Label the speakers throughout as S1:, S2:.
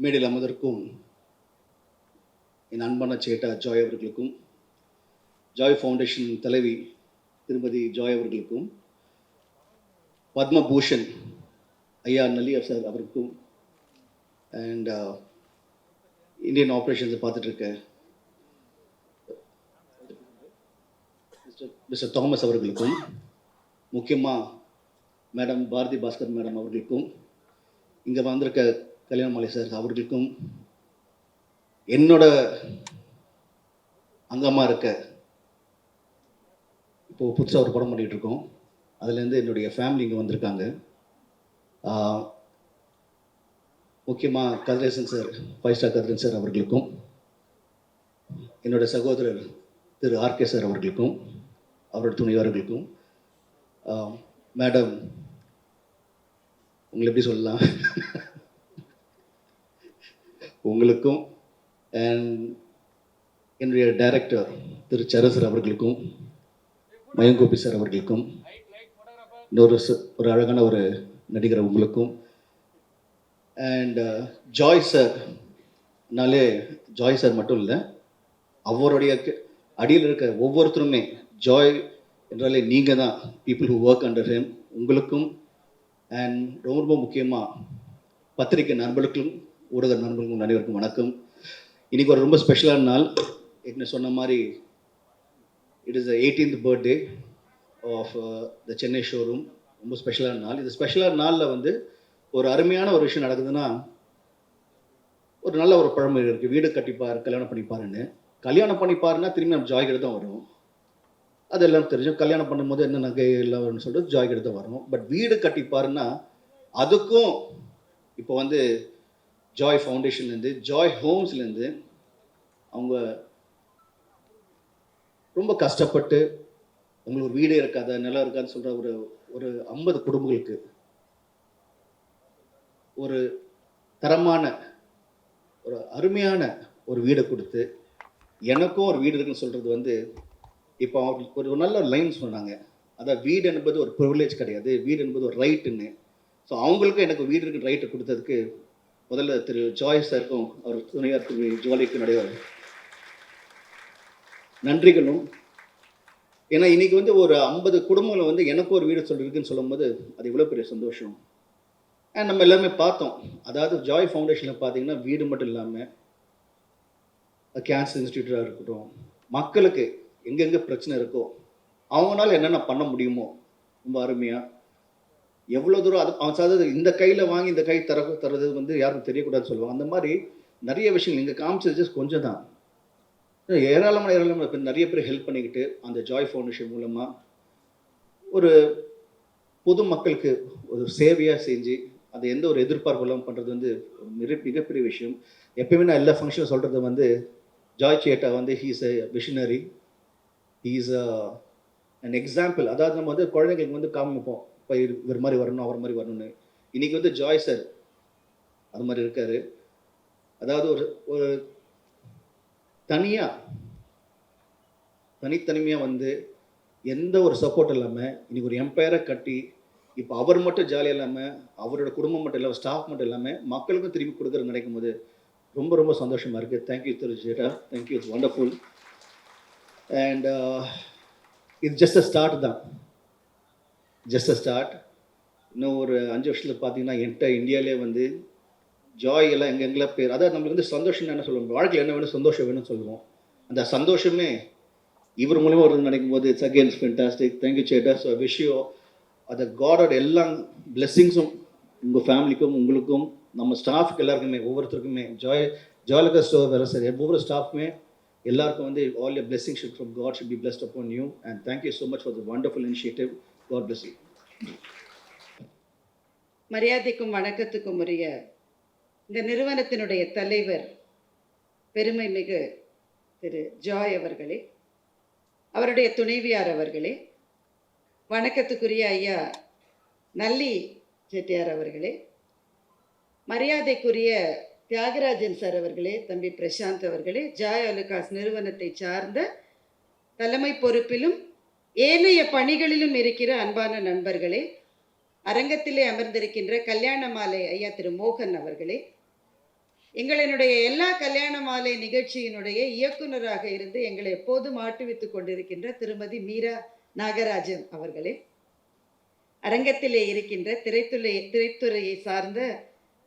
S1: மேடையில் அமர்ந்திருக்கும் என் அன்பான சேட்டா ஜாய் அவர்களுக்கும், ஜாய் ஃபவுண்டேஷன் தலைவி திருமதி ஜாய் அவர்களுக்கும், பத்மபூஷன் ஐயா நல்லியார் சார் அவருக்கும், அண்ட் இந்தியன் ஆப்ரேஷன்ஸை பார்த்துட்டு இருக்க மிஸ்டர் தாமஸ் அவர்களுக்கும், முக்கியமாக மேடம் பாரதி பாஸ்கர் மேடம் அவர்களுக்கும், இங்கே வந்திருக்க கல்யாணமாலை சார் அவர்களுக்கும், என்னோட அங்கமாக இருக்க இப்போது புதுசாக ஒரு படம் பண்ணிகிட்டு இருக்கோம், அதுலேருந்து என்னுடைய ஃபேமிலி இங்கே வந்திருக்காங்க. முக்கியமாக Kathiresan sir, 5 star Kathiresan sir அவர்களுக்கும், என்னோடய சகோதரர் திரு ஆர்கே சார் அவர்களுக்கும், அவரோட துணைவர்களுக்கும், மேடம் உங்களை எப்படி சொல்லலாம் உங்களுக்கும், அண்ட் என்னுடைய டைரக்டர் திரு சரசர் அவர்களுக்கும், மயங்கோபி சார் அவர்களுக்கும், ஒரு அழகான ஒரு நடிகர் உங்களுக்கும், அண்ட் ஜாய் சார்னாலே ஜாய் சார் மட்டும் இல்லை, அவருடைய அடியில் இருக்க ஒவ்வொருத்தருமே ஜாய் என்றாலே நீங்கள் தான், people who work under him, உங்களுக்கும், அண்ட் ரொம்ப ரொம்ப முக்கியமாக பத்திரிகை நண்பர்களுக்கும் ஊடக நண்பர்களுக்கும் அனைவருக்கும் வணக்கம். இன்றைக்கி ஒரு ரொம்ப ஸ்பெஷலான நாள். என்ன சொன்ன மாதிரி it is the 18th birthday of the Chennai showroom. ரொம்ப ஸ்பெஷலான நாள். இது ஸ்பெஷலான நாளில் வந்து ஒரு அருமையான ஒரு விஷயம் நடக்குதுன்னா, ஒரு நல்ல ஒரு பழமொழி இருக்குது, வீடு கட்டிப்பார் கல்யாணம் பண்ணிப்பாருன்னு. கல்யாணம் பண்ணிப்பாருன்னா திரும்பி நம்ம ஜாய்கிட்ட தான் வரும். அது எல்லாம் தெரியும். கல்யாணம் பண்ணும்போது என்ன நகை எல்லாம் வரும்னு சொல்லிட்டு ஜாய்கிட்ட தான் வரும். பட் வீடு கட்டிப்பாருன்னா அதுக்கும் இப்போ வந்து ஜாய் ஃபவுண்டேஷன்லேருந்து, ஜாய் ஹோம்ஸ்லேருந்து அவங்க ரொம்ப கஷ்டப்பட்டு உங்களுக்கு ஒரு வீடே இருக்காத, நிலம் இருக்காதுன்னு சொல்கிற ஒரு 50 குடும்பங்களுக்கு ஒரு தரமான ஒரு அருமையான ஒரு வீடை கொடுத்து, எனக்கும் ஒரு வீடு இருக்குன்னு சொல்கிறது வந்து, இப்போ அவங்களுக்கு ஒரு நல்ல லைன் சொன்னாங்க, அதான் வீடு என்பது ஒரு ப்ரிவிலேஜ் கிடையாது, வீடு என்பது ஒரு ரைட்டுன்னு. ஸோ அவங்களுக்கும் எனக்கு வீடு இருக்கு ரைட்டு கொடுத்ததுக்கு முதல்ல திரு ஜாய் சாருக்கும் அவர் துணையார் திரு ஜுவாலிக்கும் நிறைய நன்றிகளும். ஏன்னா இன்றைக்கி வந்து ஒரு 50 குடும்பங்களை வந்து எனக்கும் ஒரு வீடு சொல்லியிருக்குன்னு சொல்லும் போது அது இவ்வளோ பெரிய சந்தோஷம். அண்ட் நம்ம எல்லாருமே பார்த்தோம், அதாவது ஜாய் ஃபவுண்டேஷனில் பார்த்தீங்கன்னா வீடு மட்டும் இல்லாமல் கேன்சர் இன்ஸ்டியூட்டாக இருக்கட்டும், மக்களுக்கு எங்கெங்கே பிரச்சனை இருக்கோ அவங்களால என்னென்ன பண்ண முடியுமோ ரொம்ப அருமையாக எவ்வளோ தூரம் அது அவன் சாதாரண இந்த கையில் வாங்கி இந்த கை தர்றது வந்து யாருக்கும் தெரியக்கூடாதுன்னு சொல்லுவாங்க. அந்த மாதிரி நிறைய விஷயங்கள் இங்கே காமிச்சது ஜஸ்ட் கொஞ்சம் தான். ஏராளமான நிறைய பேர் ஹெல்ப் பண்ணிக்கிட்டு அந்த ஜாய் ஃபவுண்டேஷன் மூலமாக ஒரு பொது மக்களுக்கு ஒரு சேவையாக செஞ்சு அது எந்த ஒரு எதிர்பார்ப்பு இல்லாமல் பண்ணுறது வந்து மிகப்பெரிய விஷயம். எப்பயுமே நான் எல்லா ஃபங்க்ஷனும் சொல்கிறது வந்து, ஜாய் சேட்டா வந்து he's a visionary, he's an example. அதாவது நம்ம வந்து குழந்தைங்களுக்கு வந்து காமிப்போம், இப்போ இவர் மாதிரி வரணும் அவர் மாதிரி வரணும்னு. இன்றைக்கி வந்து ஜாய் சார் அது மாதிரி இருக்கார். அதாவது ஒரு தனித்தனிமையாக வந்து எந்த ஒரு சப்போர்ட் இல்லாமல் இன்றைக்கி ஒரு எம்பையரை கட்டி, இப்போ அவர் மட்டும் ஜாலியாக இல்லாமல் அவரோட குடும்பம் மட்டும் இல்லாமல் ஸ்டாஃப் மட்டும் இல்லாமல் மக்களுக்கும் திரும்பி கொடுக்குறது நினைக்கும் போது ரொம்ப ரொம்ப சந்தோஷமாக இருக்குது. Thank you Thiru ஜேட்டா, thank you, it's wonderful. And இது ஜஸ்ட் அ ஸ்டார்ட் தான், ஜஸ்ட் அ ஸ்டார்ட். இன்னும் ஒரு 5 வருஷத்தில் பார்த்தீங்கன்னா இந்தியாவிலே வந்து ஜாய் எல்லாம் எங்கெங்கெல்லாம் பேர், அதாவது நம்மளுக்கு வந்து சந்தோஷம் என்ன சொல்லுவோம், வாழ்க்கையில் என்ன வேணும், சந்தோஷம் வேணும்னு சொல்லுவோம். அந்த சந்தோஷமே இவர் மூலிமா வருதுன்னு நினைக்கும் போது இட்ஸ் அகேன் ஃபென்டாஸ்டிக். தேங்க்யூ சேட்டா. ஸோ விஷ் யூ அந்த காடோட எல்லா பிளெஸ்ஸிங்ஸும் உங்கள் ஃபேமிலிக்கும் உங்களுக்கும் நம்ம ஸ்டாஃப்க்கு எல்லாருக்குமே ஒவ்வொருத்தருக்குமே ஜாய்லகா ஸ்டோர் வேறு சார் ஒவ்வொரு ஸ்டாஃப்மே எல்லாருக்கும் வந்து all your blessing should from God should be blessed upon you. And thank you so much for the wonderful initiative. God bless you.
S2: மரியாதைக்கும் வணக்கத்துக்கும் உரிய இந்த நிறுவனத்தினுடைய தலைவர் பெருமை மிகு திரு ஜாய் அவர்களே, அவருடைய துணைவியார் அவர்களே, வணக்கத்துக்குரிய ஐயா நல்லி செட்டியார் அவர்களே, மரியாதைக்குரிய தியாகராஜன் சார் அவர்களே, தம்பி பிரசாந்த் அவர்களே, ஜாய் அலுகாஸ் நிறுவனத்தை சார்ந்த தலைமை பொறுப்பிலும் ஏனைய பணிகளிலும் இருக்கிற அன்பான நண்பர்களே, அரங்கத்திலே அமர்ந்திருக்கின்ற கல்யாணமாலை ஐயா திரு மோகன் அவர்களே, எங்களினுடைய எல்லா கல்யாண மாலை நிகழ்ச்சியினுடைய இயக்குனராக இருந்து எங்களை எப்போதும் ஆட்டுவித்துக் கொண்டிருக்கின்ற திருமதி மீரா நாகராஜன் அவர்களே, அரங்கத்திலே இருக்கின்ற திரைத்துறையை சார்ந்த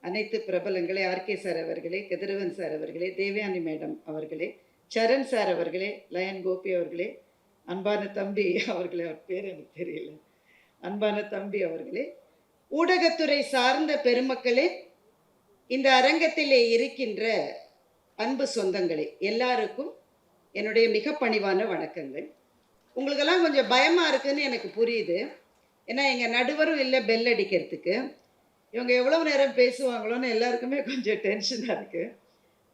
S2: அனைத்து பிரபலங்களே, ஆர்கே சார் அவர்களே, கதிரவன் சார் அவர்களே, தேவயானி மேடம் அவர்களே, சரண் சார் அவர்களே, லயன் கோபி அவர்களே, அன்பான தம்பி அவர்களே, அவர் பேர் எனக்கு தெரியல, அன்பான தம்பி அவர்களே, ஊடகத்துறை சார்ந்த பெருமக்களே, இந்த அரங்கத்திலே இருக்கின்ற அன்பு சொந்தங்களே, எல்லாருக்கும் என்னுடைய மிக பணிவான வணக்கங்கள். உங்களுக்கெல்லாம் கொஞ்சம் பயமாக இருக்குன்னு எனக்கு புரியுது. ஏன்னா எங்கள் நடுவரும் இல்லை பெல் அடிக்கிறதுக்கு. இவங்க எவ்வளோ நேரம் பேசுவாங்களோன்னு எல்லாருக்குமே கொஞ்சம் டென்ஷனாக இருக்குது.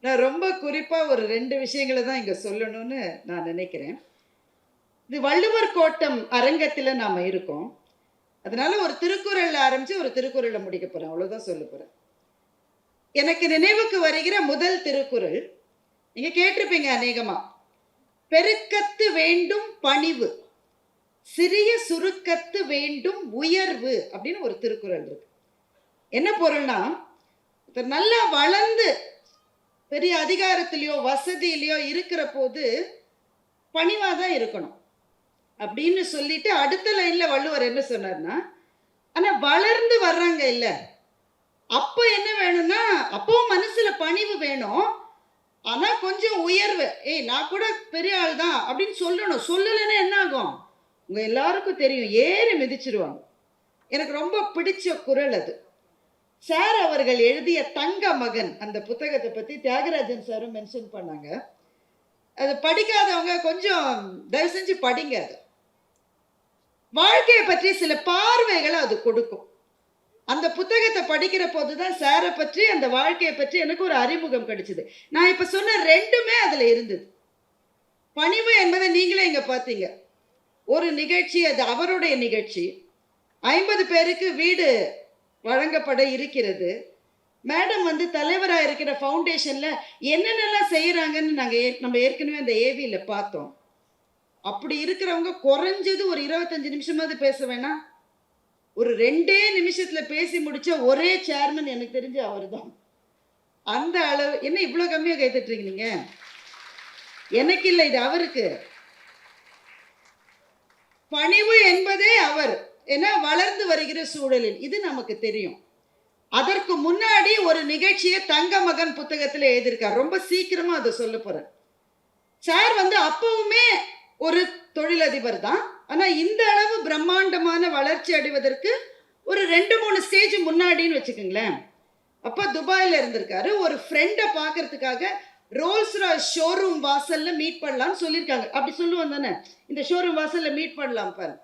S2: நான் ரொம்ப குறிப்பாக ஒரு 2 விஷயங்களை தான் இங்கே சொல்லணும்னு நான் நினைக்கிறேன். இது வள்ளுவர் கோட்டம் அரங்கத்தில் நாம் இருக்கோம். அதனால ஒரு திருக்குறளில் ஆரம்பித்து ஒரு திருக்குறளை முடிக்க போகிறேன், அவ்வளோதான் சொல்ல போகிறேன். எனக்கு நினைவுக்கு வருகிற முதல் திருக்குறள் நீங்க கேட்டிருப்பீங்க அநேகமா. பெருக்கத்து வேண்டும் பணிவு, சிறிய சுருக்கத்து வேண்டும் உயர்வு அப்படின்னு ஒரு திருக்குறள் இருக்கு. என்ன பொருள்னா, நல்லா வளர்ந்து பெரிய அதிகாரத்திலேயோ வசதியிலையோ இருக்கிற போது பணிவாதான் இருக்கணும் அப்படின்னு சொல்லிட்டு அடுத்த லைன்ல வள்ளுவர் என்ன சொன்னார்னா, ஆனா வளர்ந்து வர்றாங்க இல்ல, அப்போ என்ன வேணும்னா அப்பவும் மனசுல பணிவு வேணும், ஆனா கொஞ்சம் உயர்வு. நான் கூட பெரிய ஆள் தான் அப்படின்னு சொல்லணும். சொல்லலைன்னா என்ன ஆகும், உங்க எல்லாருக்கும் தெரியும், ஏறி மிதிச்சிருவாங்க. எனக்கு ரொம்ப பிடிச்ச குறள் அது. சார் அவர்கள் எழுதிய தங்க மகன் அந்த புத்தகத்தை பத்தி தியாகராஜன் சாரும் மென்ஷன் பண்ணாங்க. அது படிக்காதவங்க கொஞ்சம் தயவு செஞ்சு படிங்க. அது வாழ்க்கையை பற்றி சில பார்வைகளை அது கொடுக்கும். அந்த புத்தகத்தை படிக்கிற போதுதான் சாரை பற்றி, அந்த வாழ்க்கையை பற்றி எனக்கு ஒரு அறிமுகம் கிடைச்சது. நான் இப்ப சொன்ன 2மே அதுல இருந்தது. பணிவு என்பதை நீங்களே இங்க பார்த்தீங்க. ஒரு நிகழ்ச்சி, அது அவருடைய நிகழ்ச்சி, 50 பேருக்கு வீடு வழங்கப்பட இருக்கிறது. மேடம் வந்து தலைவராக இருக்கிற ஃபவுண்டேஷன்ல என்னென்னலாம் செய்யறாங்கன்னு நம்ம ஏற்கனவே அந்த ஏவியில பார்த்தோம். அப்படி இருக்கிறவங்க குறைஞ்சது ஒரு 25 நிமிஷமாவது பேச வேணாம். ஒரு 2 நிமிஷத்துல பேசி முடிச்ச ஒரே சேர்மன் எனக்கு தெரிஞ்ச அவர் தான். அந்த அளவு. என்ன இவ்வளவு கம்மியா கைத்தட்டுறீங்க நீங்க? எனக்கு இல்லை, இது அவருக்கு. பணிவு என்பதே அவர். ஏன்னா வளர்ந்து வருகிற சூழலில் இது நமக்கு தெரியும். அதற்கு முன்னாடி ஒரு நிகழ்ச்சியை தங்க மகன் புத்தகத்தில் எழுதியிருக்கார். ரொம்ப சீக்கிரமா அதை சொல்ல போறேன். சார் வந்து அப்பவுமே ஒரு தொழிலதிபர் தான். ஆனா இந்த அளவு பிரம்மாண்டமான வளர்ச்சி அடைவதற்கு ஒரு 2-3 ஸ்டேஜ் முன்னாடின்னு வச்சுக்கோங்களேன். அப்ப துபாயில இருந்திருக்காரு. ஒரு ஃப்ரெண்டை பார்க்கறதுக்காக ரோல்ஸ் ராய்ஸ் ஷோரூம் வாசல்ல மீட் பண்ணலாம்னு சொல்லியிருக்காங்க. அப்படி சொல்லுவோம் தானே, இந்த ஷோரூம் வாசல்ல மீட் பண்ணலாம் பாரு.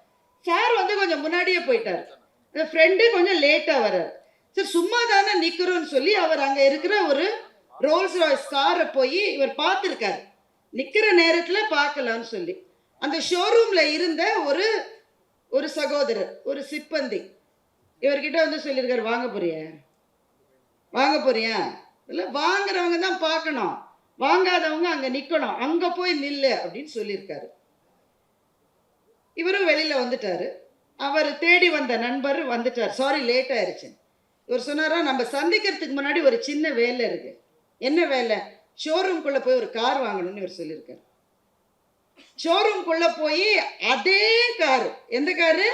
S2: சார் வந்து கொஞ்சம் முன்னாடியே போயிட்டாரு. அந்த ஃப்ரெண்டு கொஞ்சம் லேட்டா வர்றாரு. சரி சும்மா தானே நிக்கிறோம்னு சொல்லி அவர் அங்க இருக்கிற ஒரு ரோல்ஸ் ராய்ஸ் காரை போய் இவர் பார்த்துருக்காரு. நிக்கிற நேரத்துல பார்க்கலாம்னு சொல்லி அந்த ஷோரூம்ல இருந்த ஒரு சகோதரர், ஒரு சிப்பந்தி இவர்கிட்ட வந்து சொல்லியிருக்காரு, வாங்க போறியா இல்லை, வாங்குறவங்க தான் பார்க்கணும், வாங்காதவங்க அங்க நிக்கணும், அங்க போய் நில்லு அப்படின்னு சொல்லியிருக்காரு. இவரும் வெளியில வந்துட்டாரு. அவர் தேடி வந்த நண்பர் வந்துட்டார். சாரி லேட் ஆயிருச்சு. இவர் சொன்னாரா, நம்ம சந்திக்கிறதுக்கு முன்னாடி ஒரு சின்ன வேலை இருக்கு. என்ன வேலை? ஷோரூம்குள்ள போய் ஒரு கார் வாங்கணும்னு இவர் சொல்லியிருக்காரு. ஷோரூம்குள்ள போய் அதே கார், எந்த காரு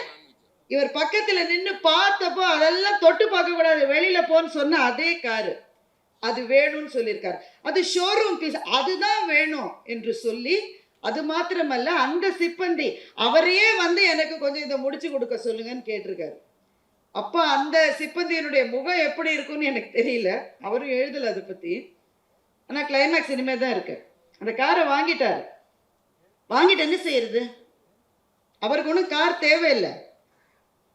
S2: இவர் பக்கத்துல நின்று பார்த்தப்போ அதெல்லாம் தொட்டு பார்க்க கூடாது, வெளியில போன்னு சொன்ன அதே காரு, அது வேணும்னு சொல்லியிருக்காரு. அது ஷோரூம் பீஸ், அதுதான் வேணும் என்று சொல்லி, அது மாத்திரமல்ல அந்த சிப்பந்தி அவரையே வந்து எனக்கு கொஞ்சம் இதை முடிச்சு கொடுக்க சொல்லுங்கன்னு கேட்டிருக்காரு. அப்ப அந்த சிப்பந்தியினுடைய முகம் எப்படி இருக்கும்னு எனக்கு தெரியல, அவரும் எழுதல அதை பத்தி. ஆனா கிளைமேக்ஸ் இனிமே தான் இருக்கு. அந்த காரை வாங்கிட்டாரு. வாங்கிட்டு என்ன செய்யறது? அவருக்கு ஒன்றும் கார் தேவையில்லை,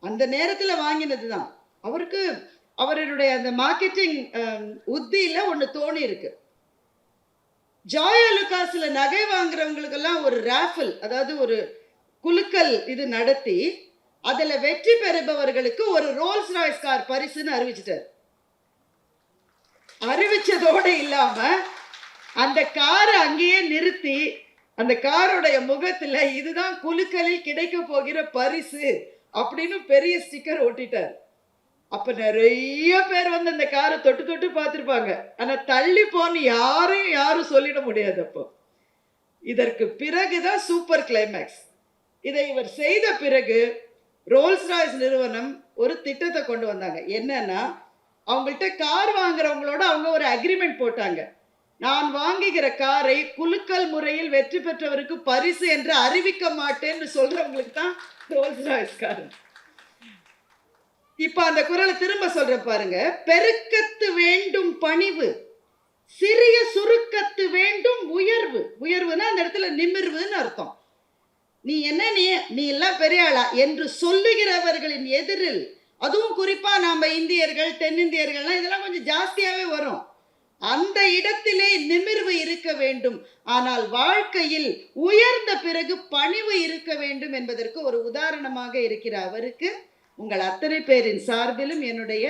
S2: அந்த நேரத்தில் வாங்கினது தான் அவருக்கு. அவருடைய அந்த மார்க்கெட்டிங் உத்தியில ஒன்று தோணி இருக்கு. ஜாய் அலுகாஸ்ல நகை வாங்குறவங்களுக்கெல்லாம் ஒரு ராஃபில், அதாவது ஒரு குலுக்கல் இது நடத்தி அதுல வெற்றி பெறுபவர்களுக்கு ஒரு ரோல்ஸ் ராய்ஸ் கார் பரிசுன்னு அறிவிச்சிட்டார். அறிவிச்சதோட இல்லாம அந்த காரை அங்கேயே நிறுத்தி அந்த காரோடைய முகத்துல இதுதான் குலுக்கலில் கிடைக்க போகிற பரிசு அப்படின்னு பெரிய ஸ்டிக்கர் ஒட்டிட்டார். அப்ப நிறைய பேர் வந்து அந்த காரை தொட்டு தொட்டு பார்த்துருப்பாங்க. ஆனா தள்ளி போன்னு யாரும் சொல்லிட முடியாது. அப்போ இதற்கு பிறகுதான் சூப்பர் கிளைமேக்ஸ். இதை இவர் செய்த பிறகு ரோல்ஸ் ராய்ஸ் நிறுவனம் ஒரு திட்டத்தை கொண்டு வந்தாங்க. என்னன்னா, அவங்கள்ட்ட கார் வாங்குறவங்களோட அவங்க ஒரு அக்ரிமெண்ட் போட்டாங்க. நான் வாங்குகிற காரை குலுக்கல் முறையில் வெற்றி பெற்றவருக்கு பரிசு என்று அறிவிக்க மாட்டேன்னு சொல்றவங்களுக்கு தான் ரோல்ஸ் ராய்ஸ் கார். இப்ப அந்த குரலை திரும்ப சொல்ற பாருங்க. பெருக்கத்து வேண்டும் பணிவு, சிறிய சுருக்கத்து வேண்டும் உயர்வு. உயர்வுன்னா அந்த இடத்துல நிமிர்வுன்னு அர்த்தம். நீ என்ன நீ எல்லாம் பெரிய ஆளா என்று சொல்லுகிறவர்களின் எதிரில், அதுவும் குறிப்பா நாம இந்தியர்கள் தென்னிந்தியர்கள்லாம் இதெல்லாம் கொஞ்சம் ஜாஸ்தியாவே வரும். அந்த இடத்திலே நிமிர்வு இருக்க வேண்டும். ஆனால் வாழ்க்கையில் உயர்ந்த பிறகு பணிவு இருக்க வேண்டும் என்பதற்கு ஒரு உதாரணமாக இருக்கிற அவருக்கு உங்கள் அத்தனை பேரின் சார்பிலும் என்னுடைய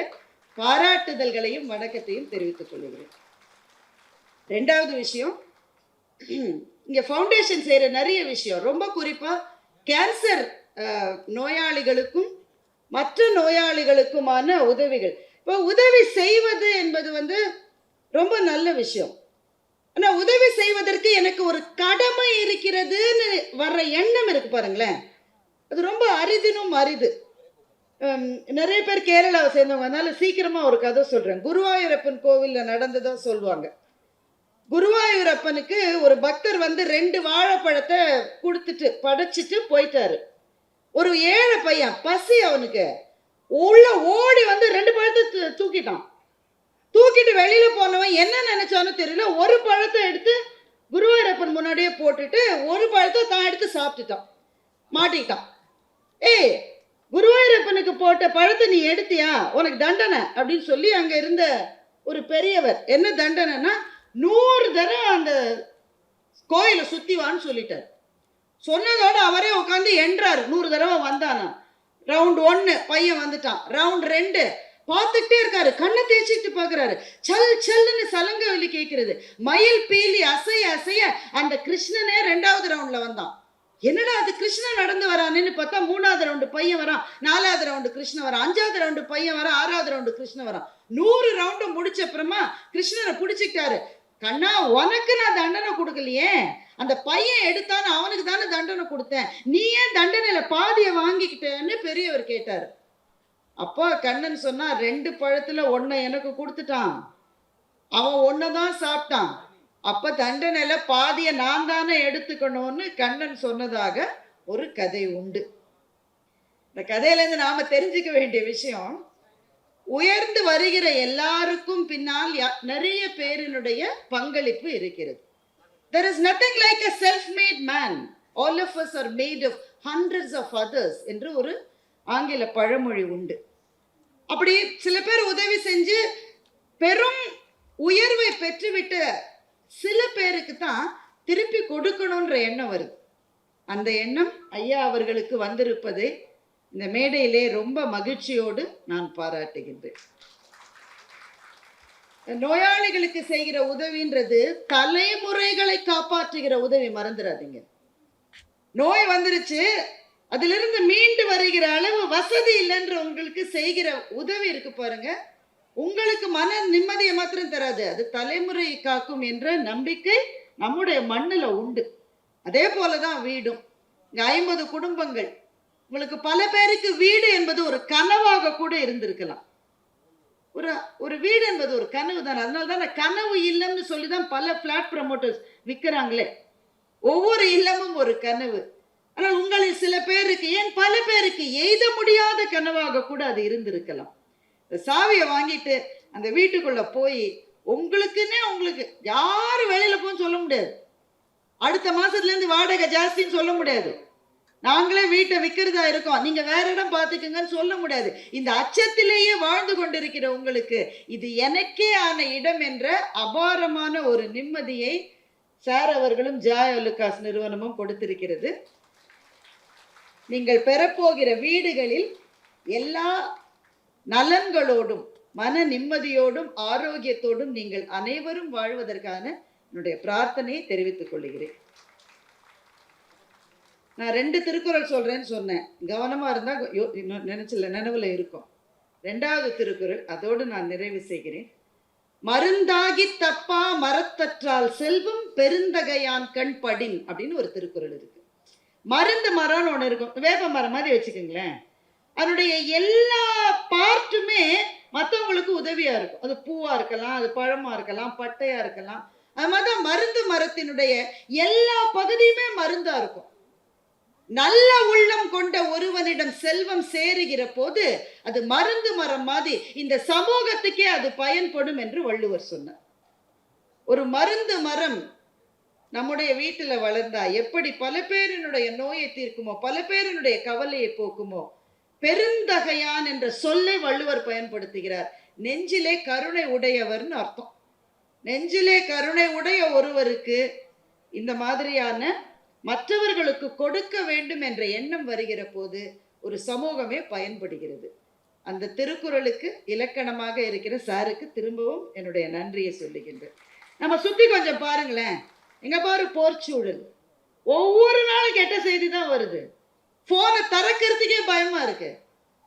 S2: பாராட்டுதல்களையும் வணக்கத்தையும் தெரிவித்துக் கொள்கிறேன். ரெண்டாவது விஷயம், இங்க ஃபவுண்டேஷன் செய்யற நிறைய விஷயம், ரொம்ப குறிப்பா கேன்சர் நோயாளிகளுக்கும் மற்ற நோயாளிகளுக்குமான உதவிகள். இப்போ உதவி செய்வது என்பது வந்து ரொம்ப நல்ல விஷயம். ஆனா உதவி செய்வதற்கு எனக்கு ஒரு கடமை இருக்கிறதுன்னு வர்ற எண்ணம் இருக்கு பாருங்களேன், அது ரொம்ப அரிதினும் அரிது. நிறைய பேர் கேரளாவை சேர்ந்தவங்க, அதனால சீக்கிரமா ஒரு கதை சொல்றேன். குருவாயூரப்பன் கோவில்ல நடந்ததா சொல்லுவாங்க. குருவாயூரப்பனுக்கு ஒரு பக்தர் வந்து 2 வாழைப்பழத்தை கொடுத்துட்டு படைச்சிட்டு போயிட்டாரு. ஒரு ஏழை பையன், பசி அவனுக்கு, உள்ள ஓடி வந்து 2 பழத்தை தூக்கிட்டான். தூக்கிட்டு வெளியில போனவன் என்ன நினைச்சானு தெரியல, ஒரு பழத்தை எடுத்து குருவாயூரப்பன் முன்னாடியே போட்டுட்டு ஒரு பழத்தை தான் எடுத்து சாப்பிட்டுட்டான், மாட்டிக்கிட்டான். ஏய், குருவாயூரப்பனுக்கு போட்ட பழத்தை நீ எடுத்தியா, உனக்கு தண்டனை அப்படின்னு சொல்லி அங்க இருந்த ஒரு பெரியவர், என்ன தண்டனைன்னா 100 தடவை அந்த கோயிலை சுத்தி வான்னு சொல்லிட்டார். சொன்னதோட அவரே உட்காந்து எண்றாரு. 100 தடவை வந்தானா. ரவுண்ட் 1 பையன் வந்துட்டான். ரவுண்ட் 2 பார்த்துக்கிட்டே இருக்காரு. கண்ணை தேய்ச்சிட்டு பார்க்குறாரு. சல் சல்லுன்னு சலங்க வெளி கேட்கிறது. மயில் பீலி அசைய அசைய அந்த கிருஷ்ணனே 2வது ரவுண்ட்ல வந்தான். என்னடா அது கிருஷ்ணன் நடந்து வரான்னு பார்த்தா 3வது ரவுண்டு பையன் வரான், 4வது ரவுண்டு கிருஷ்ணன் வரான், 5வது ரவுண்டு பையன் வரான், 6வது ரவுண்டு கிருஷ்ணன் வரான். 100 ரவுண்டு முடிச்ச அப்புறமா கிருஷ்ணனை பிடிச்சிக்கிட்டாரு. கண்ணா, உனக்கு நான் தண்டனை கொடுக்கலையே, அந்த பையன் எடுத்தான்னு அவனுக்கு தானே தண்டனை கொடுத்தேன், நீ ஏன் தண்டனையில பாதியை வாங்கிக்கிட்டேன்னு பெரியவர் கேட்டாரு. அப்போ கண்ணன் சொன்னா, 2 பழத்துல 1 எனக்கு கொடுத்துட்டான், அவன் 1 தான் சாப்பிட்டான், அப்ப தண்டனையில பாதியை நான் தானே எடுத்துக்கணும்னு கண்ணன் சொன்னதாக ஒரு கதை உண்டு. இந்த கதையில இருந்து நாம தெரிஞ்சுக்க வேண்டிய விஷயம், உயர்ந்து வருகிற எல்லாருக்கும் பின்னால் நிறைய பேரினுடைய பங்களிப்பு இருக்கிறது. There is nothing like a self-made man. All of us are made of hundreds of others என்று ஒரு ஆங்கில பழமொழி உண்டு. அப்படி சில பேர் உதவி செஞ்சு பெரும் உயர்வை பெற்றுவிட்ட சில பேருக்கு தான் திருப்பி கொடுக்கணுன்ற எண்ணம் வருது. அந்த எண்ணம் ஐயா அவர்களுக்கு வந்திருப்பதை இந்த மேடையிலே ரொம்ப மகிழ்ச்சியோடு நான் பாராட்டுகின்றேன். நோயாளிகளுக்கு செய்கிற உதவின்றது தலைமுறைகளை காப்பாற்றுகிற உதவி, மறந்துடாதீங்க. நோய் வந்துருச்சு, அதிலிருந்து மீண்டு வருகிற அளவு வசதி இல்லைன்ற உங்களுக்கு செய்கிற உதவி இருக்கு பாருங்க, உங்களுக்கு மன நிம்மதியை மாத்திரம் தராது, அது தலைமுறை காக்கும் என்ற நம்பிக்கை நம்முடைய மண்ணில் உண்டு. அதே போலதான் வீடும். இங்க 50 குடும்பங்கள், உங்களுக்கு பல பேருக்கு வீடு என்பது ஒரு கனவாக கூட இருந்திருக்கலாம். ஒரு வீடு என்பது ஒரு கனவு தானே. அதனால தான் கனவு இல்லம்னு சொல்லி தான் பல பிளாட் ப்ரமோட்டர்ஸ் விற்கிறாங்களே. ஒவ்வொரு இல்லமும் ஒரு கனவு. ஆனால் உங்களில் சில பேருக்கு, ஏன் பல பேருக்கு எய்த முடியாத கனவாக கூட அது இருந்திருக்கலாம். சாவியை வாங்கிட்டு அந்த வீட்டுக்குள்ள போய் உங்களுக்கு யாரும் வெளியில போன்னு சொல்ல முடியாது, அடுத்த மாசத்துல இருந்து வாடகை ஜாஸ்தின்னு சொல்ல முடியாது, நாங்களே வீட்டை விற்கிறதா இருக்கோம், நீங்க வேற இடம் பார்த்துக்குங்கன்னு சொல்ல முடியாது. இந்த அச்சத்திலேயே வாழ்ந்து கொண்டிருக்கிற உங்களுக்கு இது எனக்கே ஆன இடம் என்ற அபாரமான ஒரு நிம்மதியை சார் அவர்களும் ஜாய் அலுகாஸ் நிறுவனமும் கொடுத்திருக்கிறது. நீங்கள் பெறப்போகிற வீடுகளில் எல்லா நலன்களோடும் மன நிம்மதியோடும் ஆரோக்கியத்தோடும் நீங்கள் அனைவரும் வாழ்வதற்கான என்னுடைய பிரார்த்தனையை தெரிவித்துக் கொள்கிறேன். நான் 2 திருக்குறள் சொல்றேன்னு சொன்னேன், கவனமா இருந்தா நினைச்சல நினைவுல இருக்கும். 2வது திருக்குறள், அதோடு நான் நிறைவு செய்கிறேன். மருந்தாகி தப்பா மரத்தற்றால் செல்வம் பெருந்தகையான் கண் படின் அப்படின்னு ஒரு திருக்குறள் இருக்கு. மருந்து மரம்னு ஒன்று இருக்கும், வேப்ப மரம் மாதிரி வச்சுக்கோங்களேன். அதனுடைய எல்லா பார்ட்டுமே மற்றவங்களுக்கு உதவியா இருக்கும். அது பூவா இருக்கலாம், அது பழமா இருக்கலாம், பட்டையா இருக்கலாம். அது மாதிரி மருந்து மரத்தினுடைய எல்லா பகுதியுமே மருந்தா இருக்கும். நல்ல உள்ளம் கொண்ட ஒருவனிடம் செல்வம் சேருகிற போது அது மருந்து மரம் மாதிரி இந்த சமூகத்துக்கே அது பயன்படும் என்று வள்ளுவர் சொன்னார். ஒரு மருந்து மரம் நம்முடைய வீட்டில் வளர்ந்தா எப்படி பல பேரினுடைய நோயை தீர்க்குமோ, பல பேரினுடைய கவலையை போக்குமோ, பெருந்தகையான் என்ற சொல்லை வள்ளுவர் பயன்படுத்துகிறார். நெஞ்சிலே கருணை உடையவர்னு அர்த்தம். நெஞ்சிலே கருணை உடைய ஒருவருக்கு இந்த மாதிரியான மற்றவர்களுக்கு கொடுக்க வேண்டும் என்ற எண்ணம் வருகிற போது ஒரு சமூகமே பயன்படுகிறது. அந்த திருக்குறளுக்கு இலக்கணமாக இருக்கிற சாருக்கு திரும்பவும் என்னுடைய நன்றியை சொல்லுகின்றேன். நம்ம சுத்தி கொஞ்சம் பாருங்களேன், எங்க பாரு போர்ச்சூழல், ஒவ்வொரு நாளும் கெட்ட செய்தி தான் வருது. போனை திறக்கிறதுக்கே பயமா இருக்கு.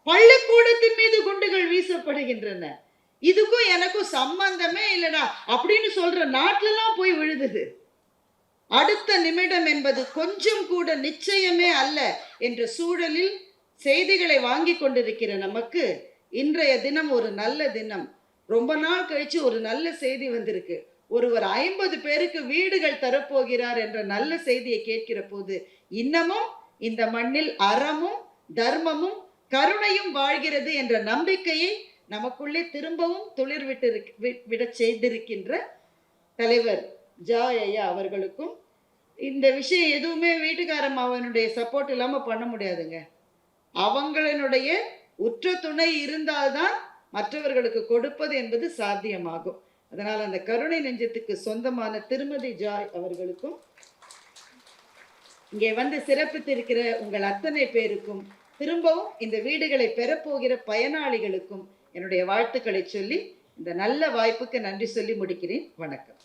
S2: பள்ளிக்கூடத்தின் மீது குண்டுகள் வீசப்படுகின்றன. இதுக்கும் எனக்கும் சம்பந்தமே இல்லடா அப்படின்னு சொல்ற நாட்டிலலாம் போய் விழுதுது. அடுத்த நிமிடம் என்பது கொஞ்சம் கூட நிச்சயமே அல்ல என்ற சூழலில் செய்திகளை வாங்கி கொண்டிருக்கிற நமக்கு இன்றைய தினம் ஒரு நல்ல தினம். ரொம்ப நாள் கழிச்சு ஒரு நல்ல செய்தி வந்திருக்கு. ஒருவர் 50 பேருக்கு வீடுகள் தரப்போகிறார் என்ற நல்ல செய்தியை கேட்கிற போது இன்னமும் இந்த மண்ணில் அறமும் தர்மமும் கருணையும் வாழ்கிறது என்ற நம்பிக்கையை நமக்குள்ளே திரும்பவும் விட செய்திருக்கின்ற தலைவர் ஜாய் ஐயா அவர்களுக்கும், இந்த விஷயம் எதுவுமே வீட்டுக்காரம் அவனுடைய சப்போர்ட் இல்லாமல் பண்ண முடியாதுங்க. அவங்களுடைய உற்ற துணை இருந்தால்தான் மற்றவர்களுக்கு கொடுப்பது என்பது சாத்தியமாகும். அதனால் அந்த கருணை நெஞ்சத்துக்கு சொந்தமான திருமதி ஜாய் அவர்களுக்கும், இங்கே வந்து சிறப்பித்திருக்கிற உங்கள் அத்தனை பேருக்கும், திரும்பவும் இந்த வீடுகளை பெறப்போகிற பயனாளிகளுக்கும் என்னுடைய வாழ்த்துக்களை சொல்லி இந்த நல்ல வாய்ப்புக்கு நன்றி சொல்லி முடிக்கிறேன். வணக்கம்.